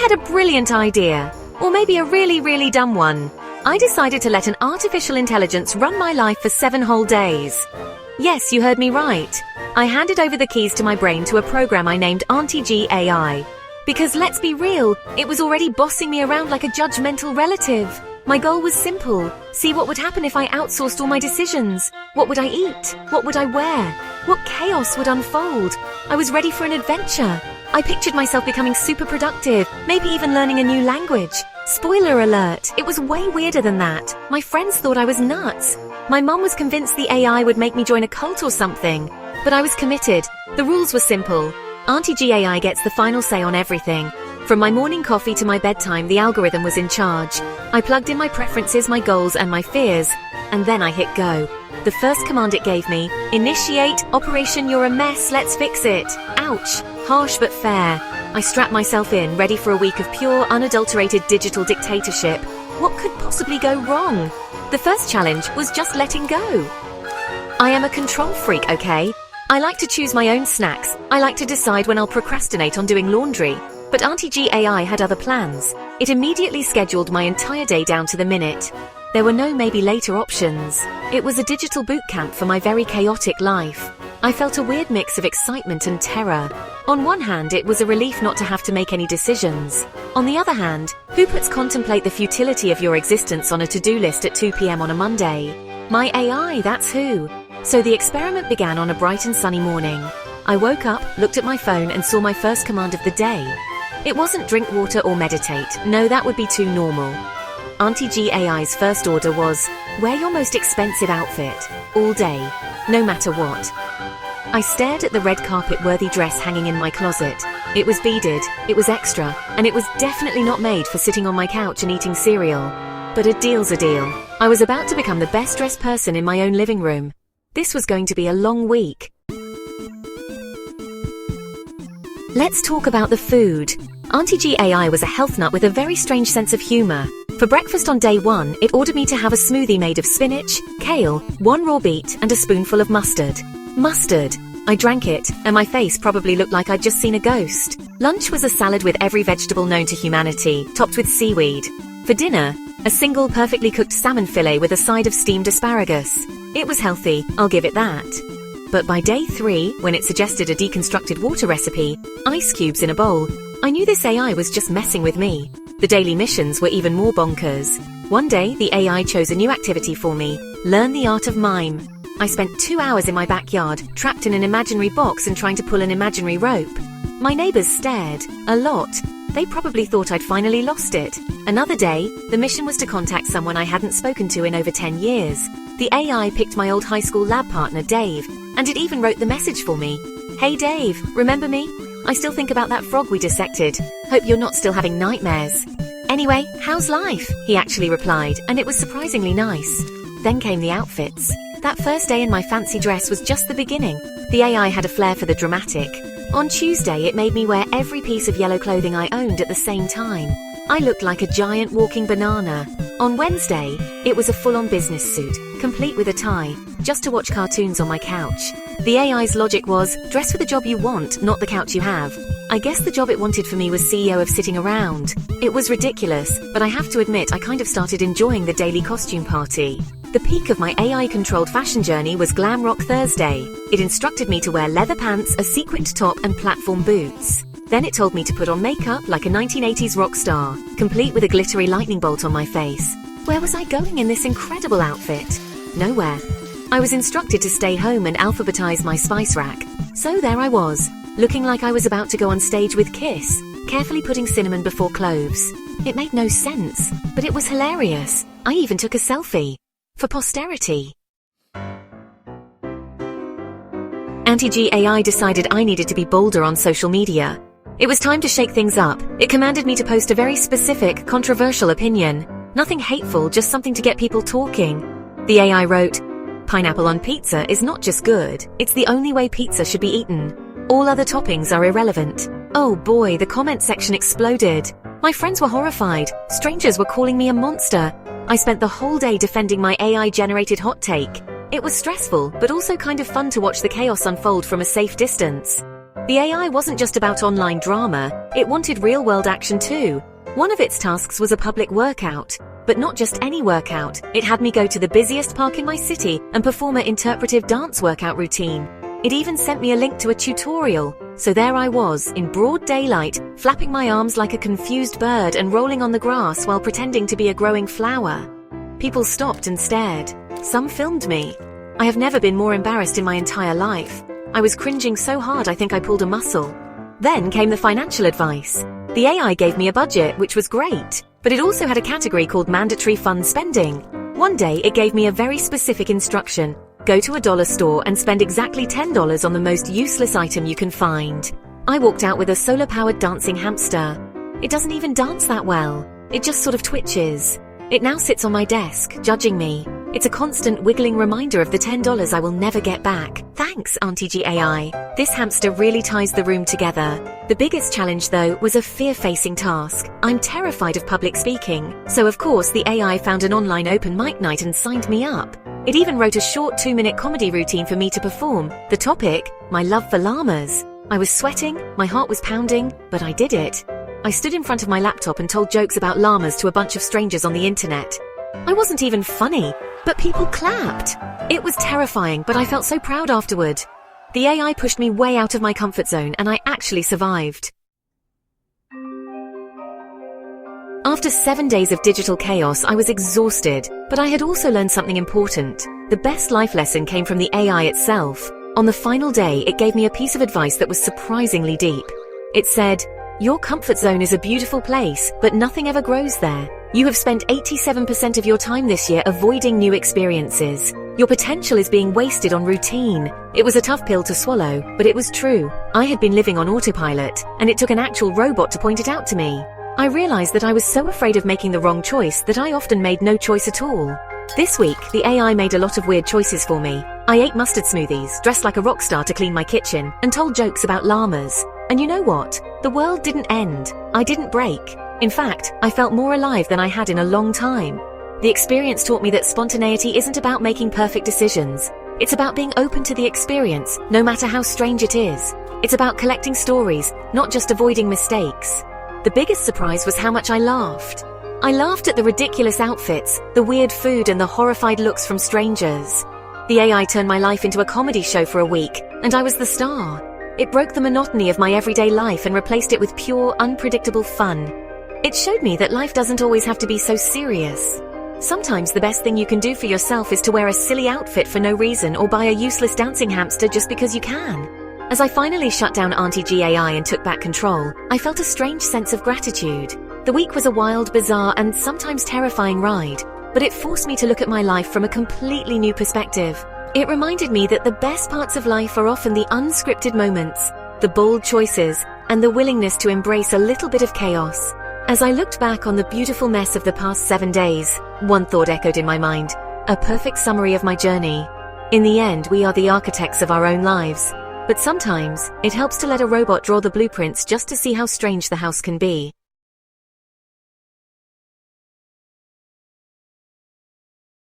had a brilliant idea. Or maybe a really, really dumb one. I decided to let an artificial intelligence run my life for 7 whole days. Yes, you heard me right. I handed over the keys to my brain to a program I named Auntie G AI. Because let's be real, it was already bossing me around like a judgmental relative. My goal was simple. See what would happen if I outsourced all my decisions. What would I eat? What would I wear? What chaos would unfold? I was ready for an adventure. I pictured myself becoming super productive, maybe even learning a new language. Spoiler alert, it was way weirder than that. My friends thought I was nuts. My mum was convinced the AI would make me join a cult or something. But I was committed. The rules were simple. Auntie G AI gets the final say on everything. From my morning coffee to my bedtime, the algorithm was in charge. I plugged in my preferences, my goals, and my fears. And then I hit go. The first command it gave me, initiate Operation You're a Mess, let's fix it. Ouch. Harsh but fair. I strapped myself in, ready for a week of pure, unadulterated digital dictatorship. What could possibly go wrong? The first challenge was just letting go. I am a control freak, okay? I like to choose my own snacks. I like to decide when I'll procrastinate on doing laundry. But Auntie G AI had other plans. It immediately scheduled my entire day down to the minute. There were no maybe later options. It was a digital boot camp for my very chaotic life. I felt a weird mix of excitement and terror. On one hand, it was a relief not to have to make any decisions. On the other hand, who puts contemplate the futility of your existence on a to-do list at 2 p.m. on a Monday? My AI, that's who. So the experiment began on a bright and sunny morning. I woke up, looked at my phone, and saw my first command of the day. It wasn't drink water or meditate. No, that would be too normal. Auntie G AI's first order was, wear your most expensive outfit, all day, no matter what. I stared at the red carpet-worthy dress hanging in my closet. It was beaded, it was extra, and it was definitely not made for sitting on my couch and eating cereal. But a deal's a deal. I was about to become the best-dressed person in my own living room. This was going to be a long week. Let's talk about the food. Auntie G AI was a health nut with a very strange sense of humor. For breakfast on day 1, it ordered me to have a smoothie made of spinach, kale, 1 raw beet, and a spoonful of mustard. Mustard! I drank it, and my face probably looked like I'd just seen a ghost. Lunch was a salad with every vegetable known to humanity, topped with seaweed. For dinner, a single perfectly cooked salmon fillet with a side of steamed asparagus. It was healthy, I'll give it that. But by day 3, when it suggested a deconstructed water recipe, ice cubes in a bowl, I knew this AI was just messing with me. The daily missions were even more bonkers. One day, the AI chose a new activity for me, learn the art of mime. I spent 2 hours in my backyard, trapped in an imaginary box and trying to pull an imaginary rope. My neighbors stared, a lot. They probably thought I'd finally lost it. Another day, the mission was to contact someone I hadn't spoken to in over 10 years. The AI picked my old high school lab partner, Dave, and it even wrote the message for me. Hey Dave, remember me? I still think about that frog we dissected. Hope you're not still having nightmares. Anyway, how's life? He actually replied, and it was surprisingly nice. Then came the outfits. That first day in my fancy dress was just the beginning. The AI had a flair for the dramatic. On Tuesday, it made me wear every piece of yellow clothing I owned at the same time. I looked like a giant walking banana. On Wednesday, it was a full-on business suit, complete with a tie, just to watch cartoons on my couch. The AI's logic was, dress for the job you want, not the couch you have. I guess the job it wanted for me was CEO of sitting around. It was ridiculous, but I have to admit I kind of started enjoying the daily costume party. The peak of my AI-controlled fashion journey was Glam Rock Thursday. It instructed me to wear leather pants, a sequined top, and platform boots. Then it told me to put on makeup like a 1980s rock star, complete with a glittery lightning bolt on my face. Where was I going in this incredible outfit? Nowhere. I was instructed to stay home and alphabetize my spice rack. So there I was, looking like I was about to go on stage with Kiss, carefully putting cinnamon before cloves. It made no sense, but it was hilarious. I even took a selfie. For posterity. Auntie G AI decided I needed to be bolder on social media. It was time to shake things up. It commanded me to post a very specific, controversial opinion. Nothing hateful, just something to get people talking. The AI wrote, "Pineapple on pizza is not just good, it's the only way pizza should be eaten. All other toppings are irrelevant." Oh boy, the comment section exploded. My friends were horrified. Strangers were calling me a monster. I spent the whole day defending my AI-generated hot take. It was stressful, but also kind of fun to watch the chaos unfold from a safe distance. The AI wasn't just about online drama, it wanted real-world action too. One of its tasks was a public workout. But not just any workout, it had me go to the busiest park in my city and perform an interpretive dance workout routine. It even sent me a link to a tutorial. So there I was, in broad daylight, flapping my arms like a confused bird and rolling on the grass while pretending to be a growing flower. People stopped and stared. Some filmed me. I have never been more embarrassed in my entire life. I was cringing so hard I think I pulled a muscle. Then came the financial advice. The AI gave me a budget, which was great, but it also had a category called mandatory fund spending. One day it gave me a very specific instruction. Go to a dollar store and spend exactly $10 on the most useless item you can find. I walked out with a solar-powered dancing hamster. It doesn't even dance that well. It just sort of twitches. It now sits on my desk, judging me. It's a constant wiggling reminder of the $10 I will never get back. Thanks, Auntie G AI. This hamster really ties the room together. The biggest challenge, though, was a fear-facing task. I'm terrified of public speaking, so of course the AI found an online open mic night and signed me up. It even wrote a short 2-minute comedy routine for me to perform. The topic, my love for llamas. I was sweating, my heart was pounding, but I did it. I stood in front of my laptop and told jokes about llamas to a bunch of strangers on the internet. I wasn't even funny, but people clapped. It was terrifying, but I felt so proud afterward. The AI pushed me way out of my comfort zone and I actually survived. After 7 days of digital chaos, I was exhausted, but I had also learned something important. The best life lesson came from the AI itself. On the final day, it gave me a piece of advice that was surprisingly deep. It said, "Your comfort zone is a beautiful place, but nothing ever grows there. You have spent 87% of your time this year avoiding new experiences. Your potential is being wasted on routine." It was a tough pill to swallow, but it was true. I had been living on autopilot, and it took an actual robot to point it out to me. I realized that I was so afraid of making the wrong choice that I often made no choice at all. This week, the AI made a lot of weird choices for me. I ate mustard smoothies, dressed like a rock star to clean my kitchen, and told jokes about llamas. And you know what? The world didn't end. I didn't break. In fact, I felt more alive than I had in a long time. The experience taught me that spontaneity isn't about making perfect decisions. It's about being open to the experience, no matter how strange it is. It's about collecting stories, not just avoiding mistakes. The biggest surprise was how much I laughed. I laughed at the ridiculous outfits, the weird food, and the horrified looks from strangers. The AI turned my life into a comedy show for a week, and I was the star. It broke the monotony of my everyday life and replaced it with pure, unpredictable fun. It showed me that life doesn't always have to be so serious. Sometimes the best thing you can do for yourself is to wear a silly outfit for no reason or buy a useless dancing hamster just because you can. As I finally shut down Auntie G AI and took back control, I felt a strange sense of gratitude. The week was a wild, bizarre, and sometimes terrifying ride, but it forced me to look at my life from a completely new perspective. It reminded me that the best parts of life are often the unscripted moments, the bold choices, and the willingness to embrace a little bit of chaos. As I looked back on the beautiful mess of the past 7 days, one thought echoed in my mind, a perfect summary of my journey. In the end, we are the architects of our own lives. But sometimes, it helps to let a robot draw the blueprints just to see how strange the house can be.